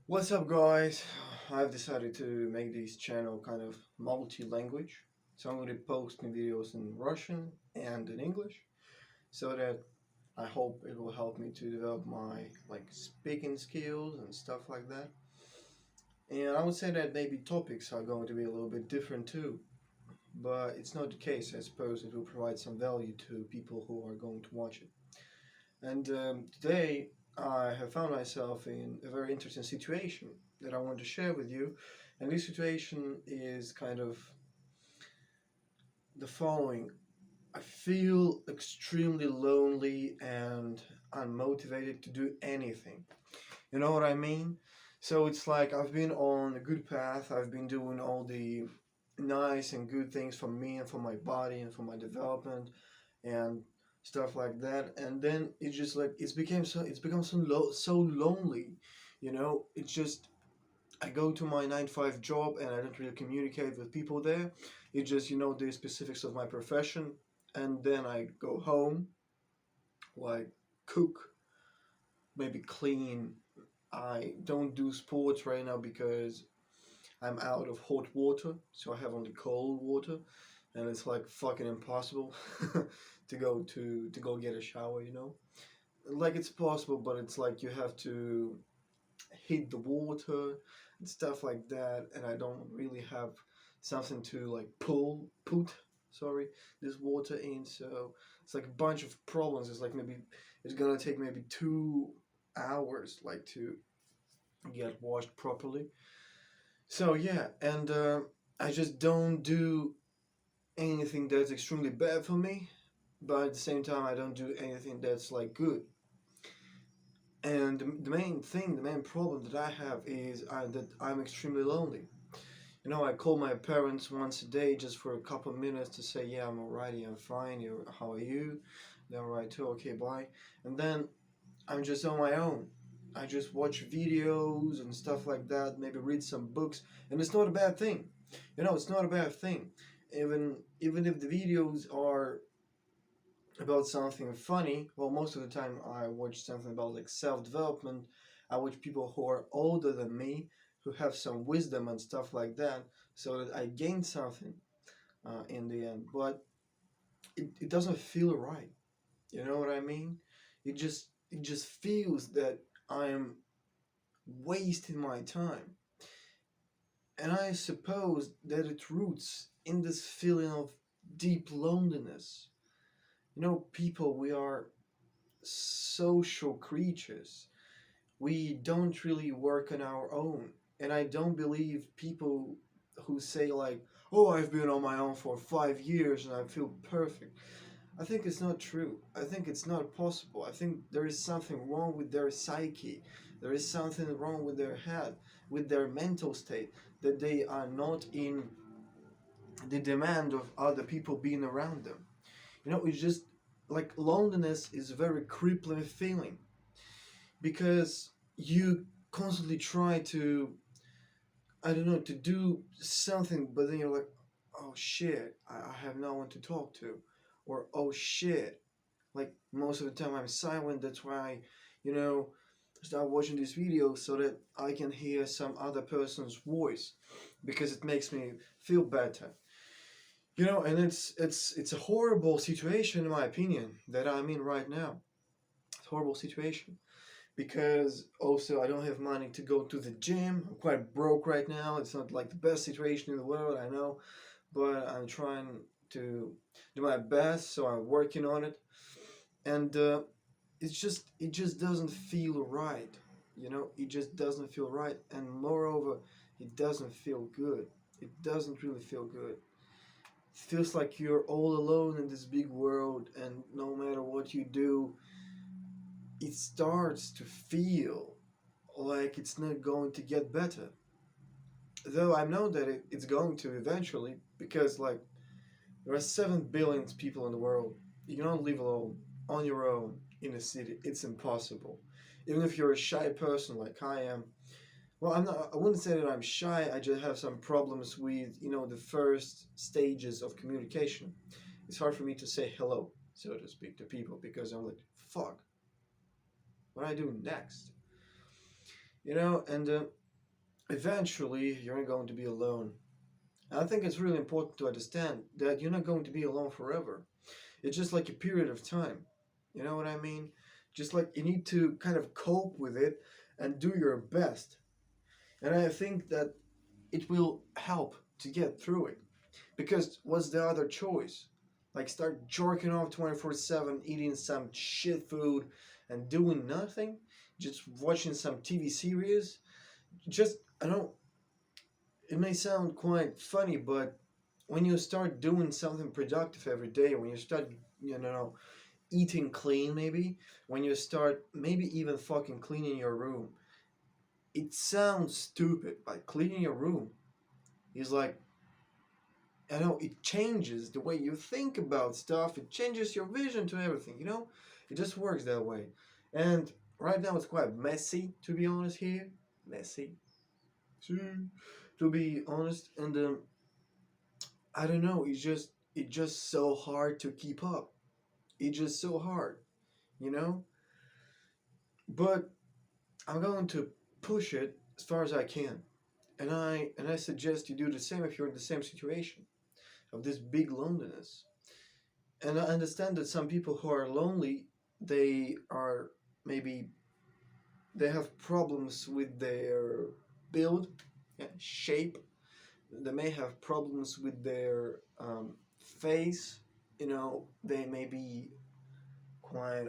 What's up, guys? I've decided to make this channel kind of multi-language. So I'm going to be posting videos in Russian and in English so that I hope it will help me to develop my speaking skills and stuff like that. And I would say that maybe topics are going to be a little bit different too, but it's not the case. I suppose it will provide some value to people who are going to watch it. And today I have found myself in a very interesting situation that I want to share with you. And this situation is kind of the following. I feel extremely lonely and unmotivated to do anything. You know what I mean? So it's like I've been on a good path, I've been doing all the nice and good things for me and for my body and for my development and stuff like that, and then it's just like it's become so lonely. It's just I go to my 9 to 5 job and I don't really communicate with people there. It's just the specifics of my profession, and then I go home, like cook, maybe clean. I don't do sports right now because I'm out of hot water, so I have only cold water, and it's like fucking impossible to go get a shower. Like it's possible, but it's like you have to heat the water and stuff like that, and I don't really have something to like put sorry this water in, so it's like a bunch of problems. It's like maybe it's gonna take maybe 2 hours like to get washed properly. So yeah, and I just don't do anything that's extremely bad for me, but at the same time, I don't do anything that's like good. And the main problem that I have is that I'm extremely lonely. I call my parents once a day just for a couple of minutes to say, yeah, I'm alright, yeah, I'm fine, how are you? They're alright too, okay, bye. And then I'm just on my own. I just watch videos and stuff like that, maybe read some books, and it's not a bad thing. It's not a bad thing. Even if the videos are about something funny, well, most of the time I watch something about like self-development. I watch people who are older than me, who have some wisdom and stuff like that, so that I gain something in the end. But it doesn't feel right. You know what I mean? It just feels that I'm wasting my time. And I suppose that it roots in this feeling of deep loneliness. People, we are social creatures. We don't really work on our own. And I don't believe people who say, like, oh, I've been on my own for 5 years and I feel perfect. I think it's not true. I think it's not possible. I think there is something wrong with their psyche. There is something wrong with their head, with their mental state, that they are not in the demand of other people being around them. It's just like loneliness is a very crippling feeling because you constantly try to, I don't know, to do something, but then you're like, oh shit, I have no one to talk to. Or, oh shit, like most of the time I'm silent. That's why I, you know, start watching these videos so that I can hear some other person's voice because it makes me feel better. And it's a horrible situation in my opinion that I'm in right now. It's a horrible situation because also I don't have money to go to the gym. I'm quite broke right now. It's not like the best situation in the world, I know, but I'm trying to do my best, so I'm working on it. And it just doesn't feel right. It just doesn't feel right, and moreover, it doesn't feel good. It doesn't really feel good. It feels like you're all alone in this big world, and no matter what you do, it starts to feel like it's not going to get better. Though I know that it's going to eventually, because like there are 7 billion people in the world. You cannot live alone on your own in a city. It's impossible. Even if you're a shy person like I am. Well, I'm not. I wouldn't say that I'm shy. I just have some problems with the first stages of communication. It's hard for me to say hello, so to speak, to people because I'm like, fuck, what do I do next? and eventually you're not going to be alone. And I think it's really important to understand that you're not going to be alone forever. It's just like a period of time. You know what I mean? Just like you need to kind of cope with it and do your best. And I think that it will help to get through it. Because what's the other choice? Like start jerking off 24/7, eating some shit food and doing nothing? Just watching some TV series? Just, I don't, it may sound quite funny, but when you start doing something productive every day, when you start, you know, eating clean, maybe, when you start maybe even fucking cleaning your room, it sounds stupid, but cleaning your room is like, I know it changes the way you think about stuff. It changes your vision to everything. It just works that way. And right now it's quite messy, to be honest. Here, messy, to be honest. And I don't know. It's just so hard to keep up. It's just so hard, you know. But I'm going to push it as far as I can, and I suggest you do the same if you're in the same situation of this big loneliness. And I understand that some people who are lonely, they are maybe they have problems with their build, yeah, shape. They may have problems with their face. They may be quite.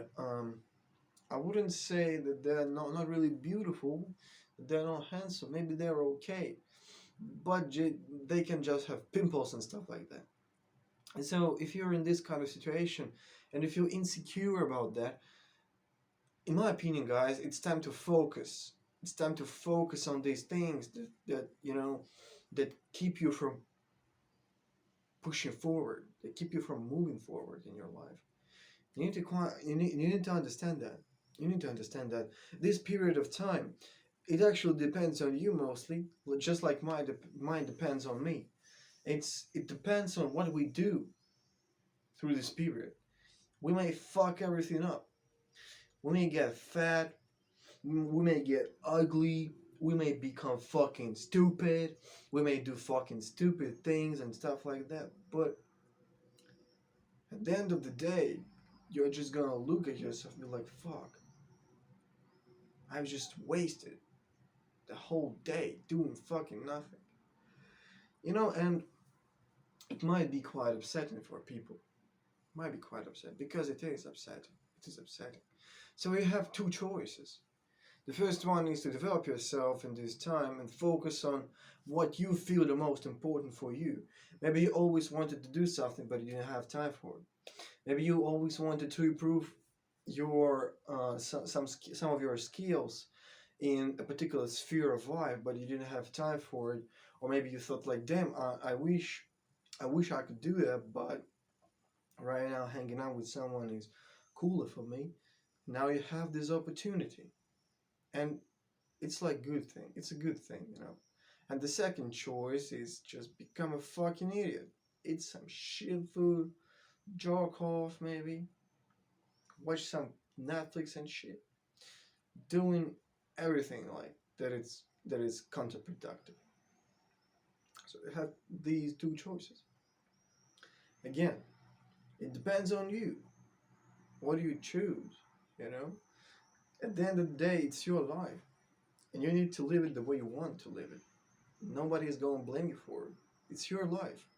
I wouldn't say that they're not really beautiful. They're not handsome. Maybe they're okay, but they can just have pimples and stuff like that. And so, if you're in this kind of situation, and if you're insecure about that, in my opinion, guys, it's time to focus. It's time to focus on these things that keep you from pushing forward, that keep you from moving forward in your life. You need to understand that. You need to understand that this period of time, it actually depends on you mostly, just like mine depends on me. It depends on what we do through this period. We may fuck everything up. We may get fat. We may get ugly. We may become fucking stupid. We may do fucking stupid things and stuff like that. But at the end of the day, you're just gonna look at yourself and be like, fuck, I've just wasted the whole day doing fucking nothing. And it might be quite upsetting for people. It might be quite upsetting because it is upsetting. It is upsetting. So you have two choices. The first one is to develop yourself in this time and focus on what you feel the most important for you. Maybe you always wanted to do something, but you didn't have time for it. Maybe you always wanted to improve your some of your skills in a particular sphere of life, but you didn't have time for it. Or maybe you thought like, damn, I wish I could do that, but right now hanging out with someone is cooler for me. Now you have this opportunity, and it's like good thing. It's a good thing. And the second choice is just become a fucking idiot. Eat some shit food, jerk off maybe, watch some Netflix and shit, doing everything like that. Is counterproductive. So you have these two choices. Again, it depends on you. What do you choose? You know. At the end of the day, it's your life, and you need to live it the way you want to live it. Nobody is going to blame you for it. It's your life.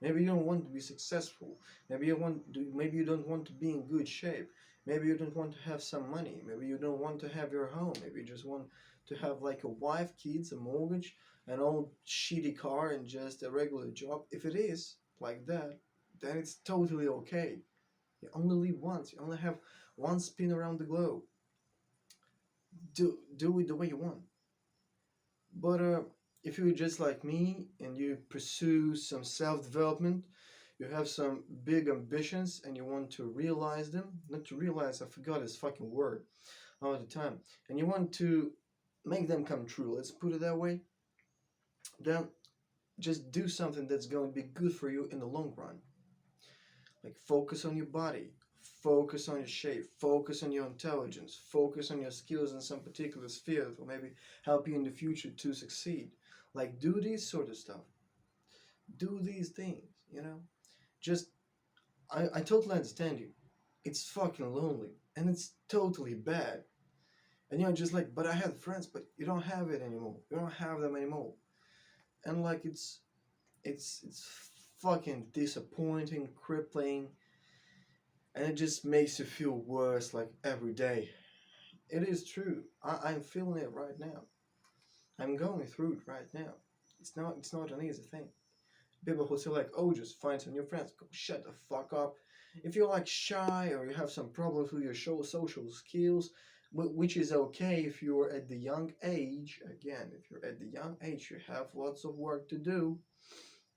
Maybe you don't want to be successful. Maybe you don't want to be in good shape. Maybe you don't want to have some money. Maybe you don't want to have your home. Maybe you just want to have like a wife, kids, a mortgage, an old shitty car, and just a regular job. If it is like that, then it's totally okay. You only live once. You only have one spin around the globe. Do it the way you want. But if you're just like me and you pursue some self development, you have some big ambitions and you want to realize them, not to realize, I forgot his fucking word all the time, and you want to make them come true, let's put it that way, then just do something that's going to be good for you in the long run. Like focus on your body, focus on your shape, focus on your intelligence, focus on your skills in some particular sphere that will maybe help you in the future to succeed. Like, do this sort of stuff. Do these things, you know? Just, I totally understand you. It's fucking lonely, and it's totally bad. And you're just like, but I had friends, but you don't have it anymore. You don't have them anymore. And like, it's fucking disappointing, crippling, and it just makes you feel worse like every day. It is true. I'm feeling it right now. I'm going through it right now. It's not an easy thing. People who say like, oh, just find some new friends. Go shut the fuck up. If you're like shy or you have some problems with your social skills, which is okay if you're at the young age. Again, if you're at the young age, you have lots of work to do.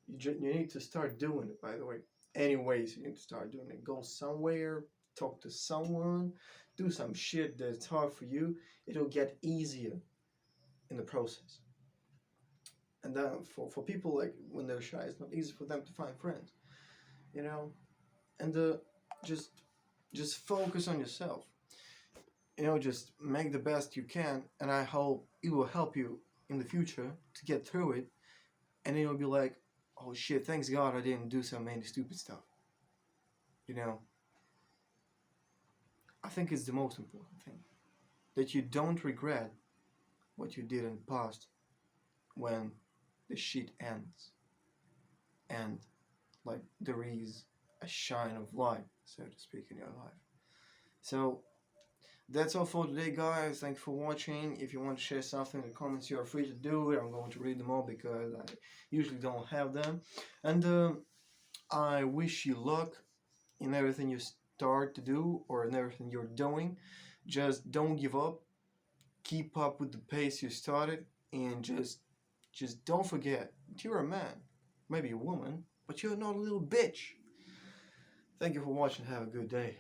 You need to start doing it, by the way. Anyways, you need to start doing it. Go somewhere, talk to someone, do some shit that's hard for you. It'll get easier in the process. And then for people like when they're shy, it's not easy for them to find friends, you know. And just just focus on yourself. Just make the best you can, and I hope it will help you in the future to get through it. And then you'll be like, oh shit, thanks God I didn't do so many stupid stuff. You know, I think it's the most important thing that you don't regret what you did in the past when the shit ends and like there is a shine of light, so to speak, in your life. So that's all for today, guys. Thanks for watching. If you want to share something in the comments, you are free to do it. I'm going to read them all because I usually don't have them. And I wish you luck in everything you start to do or in everything you're doing. Just don't give up. Keep up with the pace you started, and just don't forget you're a man, maybe a woman, but you're not a little bitch. Thank you for watching. Have a good day.